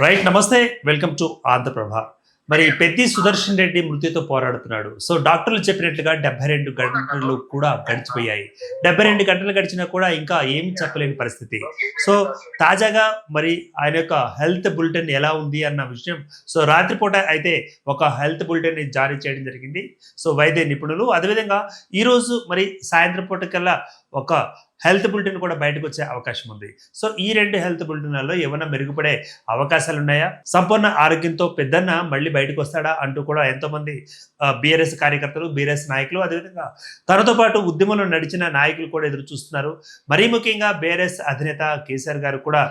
Right. నమస్తే. Welcome to Andhraprabha. మరి పెద్ది సుదర్శన్ రెడ్డి మృతితో పోరాడుతున్నాడు. సో డాక్టర్లు చెప్పినట్లుగా 72 గంటలు కూడా గడిచిపోయాయి. 72 గంటలు గడిచినా కూడా ఇంకా ఏమి చెప్పలేని పరిస్థితి. సో తాజాగా మరి ఆయన యొక్క హెల్త్ బులెటిన్ ఎలా ఉంది అన్న విషయం రాత్రిపూట అయితే ఒక హెల్త్ బులెటిన్ జారీ చేయడం జరిగింది. వైద్య నిపుణులు అదేవిధంగా ఈరోజు మరి సాయంత్రం పూట కల్లా ఒక హెల్త్ బులెటిన్ కూడా బయటకు వచ్చే అవకాశం ఉంది. ఈ 2 హెల్త్ బులెటిన్లలో ఏమైనా మెరుగుపడే అవకాశాలు ఉన్నాయా? సంపూర్ణ ఆరోగ్యంతో పెద్దన్న మళ్ళీ బయటకు వస్తాడా అంటూ కూడా ఎంతోమంది బీఆర్ఎస్ కార్యకర్తలు, బీఆర్ఎస్ నాయకులు, అదేవిధంగా తనతో పాటు ఉద్యమంలో నడిచిన నాయకులు కూడా ఎదురు చూస్తున్నారు. మరీ ముఖ్యంగా బీఆర్ఎస్ అధినేత కేసీఆర్ గారు కూడా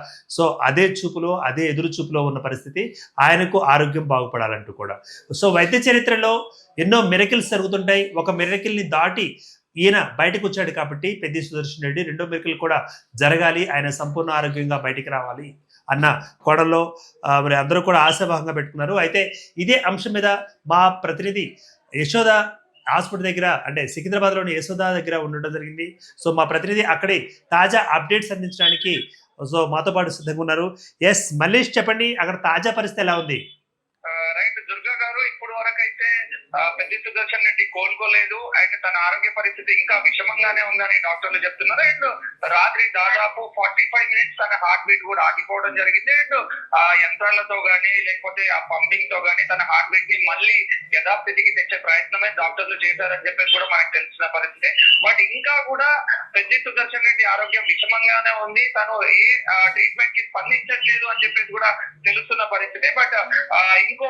అదే ఎదురు చూపులో ఉన్న పరిస్థితి. ఆయనకు ఆరోగ్యం బాగుపడాలంటూ కూడా. వైద్య చరిత్రలో ఎన్నో మిరకిల్స్ జరుగుతుంటాయి. ఒక మిరకిల్ని దాటి ఈయన బయటకు వచ్చాడు కాబట్టి పెద్ది సుదర్శన్ రెడ్డి రెండో మెరుకులు కూడా జరగాలి, ఆయన సంపూర్ణ ఆరోగ్యంగా బయటికి రావాలి అన్న కోణంలో మరి అందరూ కూడా ఆశాభాగంగా పెట్టుకున్నారు. అయితే ఇదే అంశం మీద మా ప్రతినిధి యశోద హాస్పిటల్ దగ్గర, అంటే సికింద్రాబాద్లోని యశోద దగ్గర ఉండడం జరిగింది. మా ప్రతినిధి అక్కడే తాజా అప్డేట్స్ అందించడానికి మాతో పాటు సిద్ధంగా ఉన్నారు. ఎస్ మల్లేష్, చెప్పండి, అక్కడ తాజా పరిస్థితి ఎలా ఉంది? రైట్ దుర్గా గారు, ఇప్పుడు వరకు అయితే పెద్ది సుదర్శన్ రెడ్డి కోలుకోలేదు. అండ్ తన ఆరోగ్య పరిస్థితి ఇంకా విషమంగానే ఉందని డాక్టర్లు చెప్తున్నారు. అండ్ రాత్రి దాదాపు 45 మినిట్స్ తన హార్ట్ బీట్ కూడా ఆగిపోవడం జరిగింది. అండ్ ఆ యంత్రాలతో గానీ లేకపోతే ఆ పంపింగ్ తో గానీ తన హార్ట్ బీట్ ని మళ్ళీ యథాస్థితికి తెచ్చే ప్రయత్నమే డాక్టర్లు చేశారని చెప్పేసి కూడా మనకు తెలిసిన పరిస్థితి. బట్ ఇంకా కూడా పెద్ది సుదర్శన్ రెడ్డి ఆరోగ్యం విషమంగానే ఉంది. తను ఏ ట్రీట్మెంట్ కి స్పందించట్లేదు అని చెప్పేసి కూడా తెలుస్తున్న పరిస్థితి. బట్ ఇంకో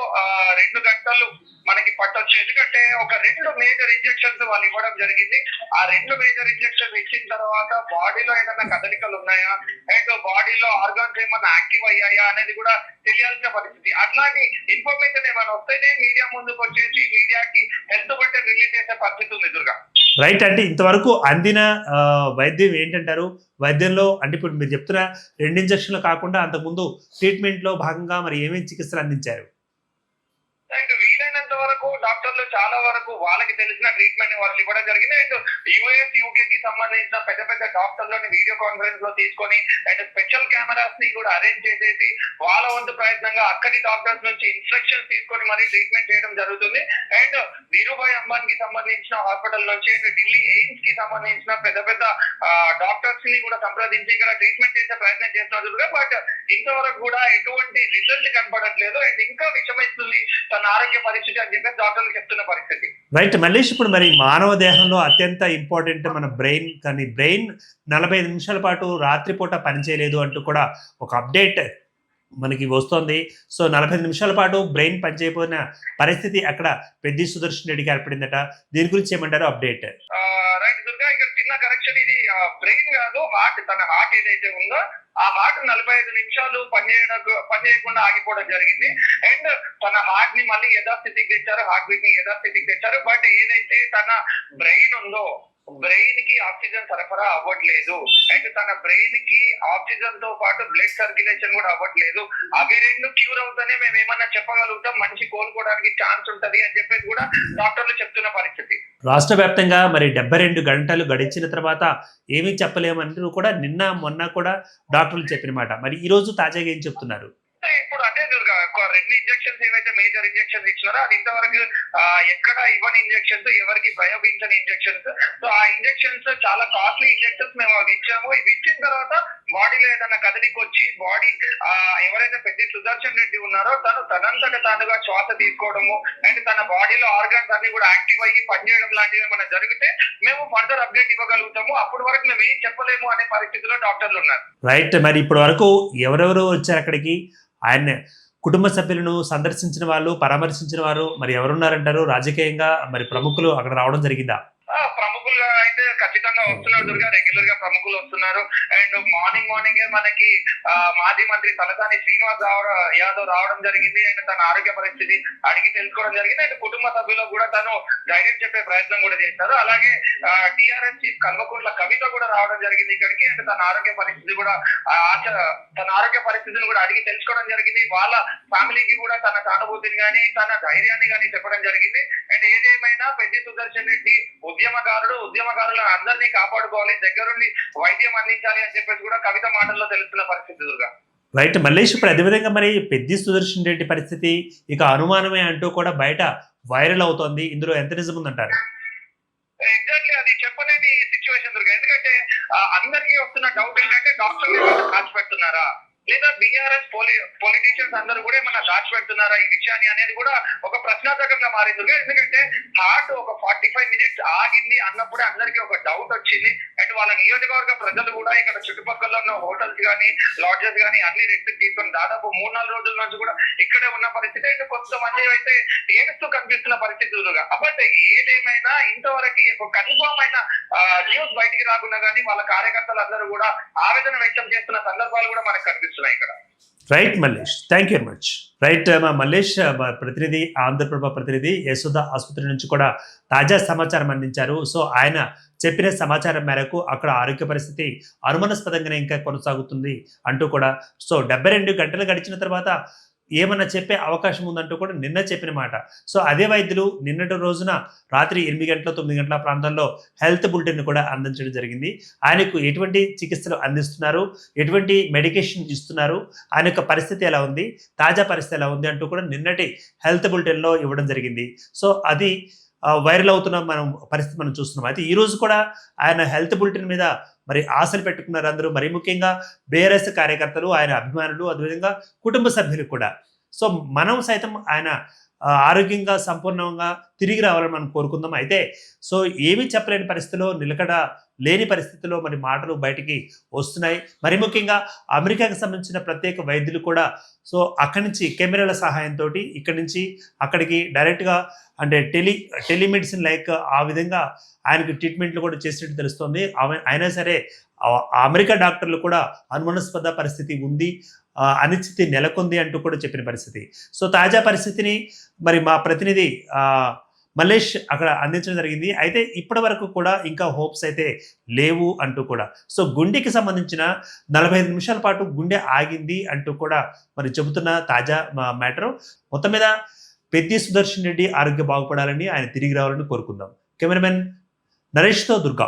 2 గంటలు మనకి పట్టొచ్చు. ఎందుకంటే ఒక 2 మేజర్ ఇంజెక్షన్స్ వాళ్ళు ఇవ్వడం జరిగింది. ఆ 2 మేజర్ ఇంజెక్షన్స్ ఇచ్చిన తర్వాత బాడీలో ఏదైనా కదలికలు ఉన్నాయా, అండ్ బాడీలో ఆర్గాన్స్ ఏమైనా యాక్టివ్ అయ్యాయా అనేది కూడా తెలియాల్సిన పరిస్థితి. అట్లాంటి ఇన్ఫర్మేషన్ ఏమైనా వస్తేనే మీడియా ముందుకు వచ్చేసి మీడియాకి హెల్త్ బులెటిన్ రిలీజ్ చేసే పరిస్థితి ఉంది. దుర్గా రైట్. అంటే ఇంతవరకు అందిన వైద్యం ఏంటంటారు? వైద్యంలో అంటే ఇప్పుడు మీరు చెప్తున్న 2 ఇంజక్షన్లు కాకుండా అంతకుముందు ట్రీట్మెంట్ లో భాగంగా మరి ఏమేమి చికిత్సలు అందించారు? అండ్ వీలైనంత వరకు డాక్టర్లు చాలా వరకు వాళ్ళకి తెలిసిన ట్రీట్మెంట్ వాళ్ళు ఇవ్వడం జరిగింది. అండ్ యుఎస్, యూకే కి సంబంధించిన పెద్ద పెద్ద డాక్టర్లని వీడియో కాన్ఫరెన్స్ లో తీసుకొని అండ్ స్పెషల్ కెమెరాస్ ని కూడా అరేంజ్ చేసేసి వాళ్ళ వంతు ప్రయత్నంగా అక్కడి డాక్టర్స్ నుంచి ఇన్స్ట్రక్షన్స్ తీసుకొని మరి ట్రీట్మెంట్ చేయడం జరుగుతుంది. అండ్ ధీరుభాయ్ అంబానీ కి సంబంధించిన హాస్పిటల్ నుంచి అండ్ ఢిల్లీ ఎయిమ్స్ కి సంబంధించిన పెద్ద పెద్ద డాక్టర్స్ ని కూడా సంప్రదించి ఇక్కడ ట్రీట్మెంట్ చేసే ప్రయత్నం చేస్తున్నారు. బట్ ఇంతవరకు కూడా ఎటువంటి రిజల్ట్ కనపడట్లేదు. అండ్ ఇంకా విషమిస్తుంది తన ఆరోగ్య పరిస్థితి అని చెప్పి డాక్టర్లు చెప్తున్న పరిస్థితి. రైట్ మల్లేష్, ఇప్పుడు మరి మానవ దేహంలో అత్యంత ఇంపార్టెంట్ మన బ్రెయిన్, కానీ బ్రెయిన్ 45 నిమిషాల పాటు రాత్రిపూట పనిచేయలేదు అంటూ కూడా ఒక అప్డేట్ మనకి వస్తుంది. 45 నిమిషాల పాటు బ్రెయిన్ పనిచేయకపోయిన పరిస్థితి అక్కడ పెద్ది సుదర్శన్ రెడ్డికి ఏర్పడిందట. దీని గురించి ఏమంటారు అప్డేట్? రైట్ దుర్గా, ఇక్కడ చిన్న కరెక్షన్. ఇది బ్రెయిన్ కాదు, హార్ట్. తన హార్ట్ ఏదైతే ఉందో ఆ హార్ట్ 45 నిమిషాలు పనిచేయకుండా ఆగిపోవడం జరిగింది. అండ్ తన హార్ట్ ని మళ్ళీ యథాస్థితికి తెచ్చారు, హార్ట్ బీట్ ని యథాస్థితికి తెచ్చారు. బట్ ఏదైతే తన బ్రెయిన్ ఉందో బ్రెయిన్ కి ఆక్సిజన్ సరఫరా అవ్వట్లేదు. అండ్ తన బ్రెయిన్ కి ఆక్సిజన్ తో పాటు బ్లడ్ సర్క్యులేషన్ కూడా అవ్వట్లేదు. అవి 2 క్యూర్ అవుతానే మేము ఏమన్నా చెప్పగలుగుతాం, మనిషి కోలుకోవడానికి ఛాన్స్ ఉంటది అని చెప్పేసి కూడా డాక్టర్లు చెప్తున్న పరిస్థితి. రాష్ట్ర వ్యాప్తంగా మరి 72 గంటలు గడిచిన తర్వాత ఏమీ చెప్పలేమంటూ కూడా నిన్న మొన్న కూడా డాక్టర్లు చెప్పిన మాట. మరి ఈ రోజు తాజాగా ఏం చెప్తున్నారు? ఇప్పుడు అదే దుర్గా, 2 ఇంజెక్షన్స్ ఏవైతే మేజర్ ఇంజెక్షన్స్ ఇచ్చినారో అది ఇంతవరకు ఎక్కడ ఇవ్వని ఇంజెక్షన్స్, ఎవరికి ప్రయోగించని ఇంజెక్షన్స్. ఆ ఇంజెక్షన్స్ చాలా కాస్ట్లీ ఇంజెక్షన్స్. మేము అవి ఇచ్చాము. ఇవి ఇచ్చిన తర్వాత బాడీలో ఏదైనా కదలికి వచ్చి బాడీ ఎవరైతే పెద్ది సుదర్శన్ రెడ్డి ఉన్నారో తనంతట తానుగా శ్వాస తీసుకోవడము అండ్ తన బాడీలో ఆర్గాన్స్ అన్ని కూడా యాక్టివ్ అయ్యి పనిచేయడం లాంటివి ఏమైనా జరిగితే మేము ఫర్దర్ అప్డేట్ ఇవ్వగలుగుతాము. అప్పటి వరకు మేము ఏం చెప్పలేము అనే పరిస్థితిలో డాక్టర్లు ఉన్నారు. రైట్. మరి ఇప్పటి వరకు ఎవరెవరు వచ్చారు అక్కడికి? ఆయన కుటుంబ సభ్యులను సందర్శించిన వాళ్ళు, పరామర్శించిన వారు మరి ఎవరున్నారంటారు? రాజకీయంగా మరి ప్రముఖులు అక్కడ రావడం జరిగిందా? ప్రముఖులుగా అయితే ఖచ్చితంగా వస్తున్నారు దుర్గా. రెగ్యులర్ గా ప్రముఖులు వస్తున్నారు. అండ్ మార్నింగే మనకి మాజీ మంత్రి తలసాని శ్రీనివాస్ యాదవ్ రావడం జరిగింది. అండ్ తన ఆరోగ్య పరిస్థితి అడిగి తెలుసుకోవడం జరిగింది. అండ్ కుటుంబ సభ్యులు కూడా తను ధైర్యం చెప్పే ప్రయత్నం కూడా చేశారు. అలాగే టిఆర్ఎస్ చీఫ్ కల్వకుంట్ల కవిత కూడా రావడం జరిగింది ఇక్కడికి. అండ్ తన ఆరోగ్య పరిస్థితిని కూడా అడిగి తెలుసుకోవడం జరిగింది. వాళ్ళ ఫ్యామిలీకి కూడా తన సానుభూతిని గానీ తన ధైర్యాన్ని గానీ చెప్పడం జరిగింది. అండ్ ఏదేమైనా పెద్ది సుదర్శన్ రెడ్డి ఉద్యమకారులు అందరినీ కాపాడుకోవాలి, దగ్గరుండి వైద్యం అందించాలి అని చెప్పేసి కూడా కవిత మాటల్లో తెలుస్తున్న పరిస్థితి దుర్గా. రైట్ మల్లేష్, ఇప్పుడు అదేవిధంగా మరి పెద్ది సుదర్శన్ రెడ్డి పరిస్థితి ఇక అనుమానమే అంటూ కూడా బయట వైరల్ అవుతోంది. ఇందులో ఎంత నిజం ఉందంటారు? ఎగ్జాక్ట్లీ అది చెప్పలేని సిచ్యువేషన్ దుర్గా. ఎందుకంటే అందరికీ వస్తున్న డౌట్ ఏంటంటే డాక్టర్లు ఏమైనా దాచిపెడుతున్నారా, లేదా బీఆర్ఎస్ పొలిటీషియన్స్ అందరూ కూడా ఏమన్నా దాచిపెడుతున్నారా ఈ విషయాన్ని అనేది కూడా ఒక ప్రశ్నార్థకంగా మారింది దుర్గా. ఎందుకంటే హార్ట్ ఒక 45 minutes ఆగింది అన్నప్పుడే అందరికీ ఒక డౌట్ వచ్చింది. అండ్ వాళ్ళ నియోజకవర్గ ప్రజలు కూడా ఇక్కడ చుట్టుపక్కల ఉన్న హోటల్స్ కానీ లాడ్జెస్ కానీ అన్ని రెస్ట్ తీసుకొని దాదాపు 3-4 రోజుల నుంచి కూడా ఇక్కడే ఉన్న పరిస్థితి. అండ్ కొంతమంది అయితే ఏడుస్తూ కనిపిస్తున్న పరిస్థితి దుర్గా. బట్ ఏదేమైనా ఇంతవరకు ఒక కన్ఫర్మ్ అయిన న్యూస్ బయటికి రాకుండా కానీ వాళ్ళ కార్యకర్తలు అందరూ కూడా ఆవేదన వ్యక్తం చేస్తున్న సందర్భాలు కూడా మనకు కనిపిస్తున్నాయి ఇక్కడ. Right Mallesh, thank you very much. Right మా మల్లేష్, మా ప్రతినిధి ఆంధ్రప్రభ ప్రతినిధి యశోద ఆసుపత్రి నుంచి కూడా తాజా సమాచారం అందించారు. సో ఆయన చెప్పిన సమాచారం మేరకు అక్కడ ఆరోగ్య పరిస్థితి అనుమానాస్పదంగానే ఇంకా కొనసాగుతుంది అంటూ కూడా, సో 72 గంటలు గడిచిన తర్వాత ఏమన్నా చెప్పే అవకాశం ఉందంటూ కూడా నిన్న చెప్పిన మాట. సో అదే వైద్యులు నిన్నటి రోజున రాత్రి 8 గంటల 9 గంటల ప్రాంతంలో హెల్త్ బులెటిన్ కూడా అందించడం జరిగింది. ఆయనకు ఎటువంటి చికిత్సలు అందిస్తున్నారు, ఎటువంటి మెడికేషన్ ఇస్తున్నారు, ఆయన యొక్క పరిస్థితి ఎలా ఉంది, తాజా పరిస్థితి ఎలా ఉంది అంటూ కూడా నిన్నటి హెల్త్ బులెటిన్లో ఇవ్వడం జరిగింది. సో అది వైరల్ అవుతున్న పరిస్థితి మనం చూస్తున్నాం. అయితే ఈ రోజు కూడా ఆయన హెల్త్ బులెటిన్ మీద మరి ఆశలు పెట్టుకున్నారు అందరూ. మరీ ముఖ్యంగా బీఆర్ఎస్ కార్యకర్తలు, ఆయన అభిమానులు, అదేవిధంగా కుటుంబ సభ్యులు కూడా. సో మనం సైతం ఆయన ఆరోగ్యంగా సంపూర్ణంగా తిరిగి రావాలని మనం కోరుకుందాం. అయితే సో ఏమీ చెప్పలేని పరిస్థితిలో, నిలకడ లేని పరిస్థితిలో మరి మాటలు బయటికి వస్తున్నాయి. మరి ముఖ్యంగా అమెరికాకి సంబంధించిన ప్రత్యేక వైద్యులు కూడా సో అక్కడి నుంచి కెమెరాల సహాయంతో ఇక్కడి నుంచి అక్కడికి డైరెక్ట్గా అంటే టెలిమెడిసిన్ లైక్ ఆ విధంగా ఆయనకు ట్రీట్మెంట్లు కూడా చేసినట్టు తెలుస్తోంది. అయినా సరే అమెరికా డాక్టర్లు కూడా అనుమానాస్పద పరిస్థితి ఉంది, అనిశ్చితి నెలకొంది అంటూ కూడా చెప్పిన పరిస్థితి. సో తాజా పరిస్థితిని మరి మా ప్రతినిధి మల్లేష్ అక్కడ అందించడం జరిగింది. అయితే ఇప్పటి వరకు కూడా ఇంకా హోప్స్ అయితే లేవు అంటూ కూడా, సో గుండెకి సంబంధించిన 45 నిమిషాల పాటు గుండె ఆగింది అంటూ కూడా మరి చెబుతున్న తాజా మ్యాటర్. మొత్తం మీద పెద్ది సుదర్శన్ రెడ్డి ఆరోగ్యం బాగుపడాలని, ఆయన తిరిగి రావాలని కోరుకుందాం. కెమెరామెన్ నరేష్తో దుర్గా.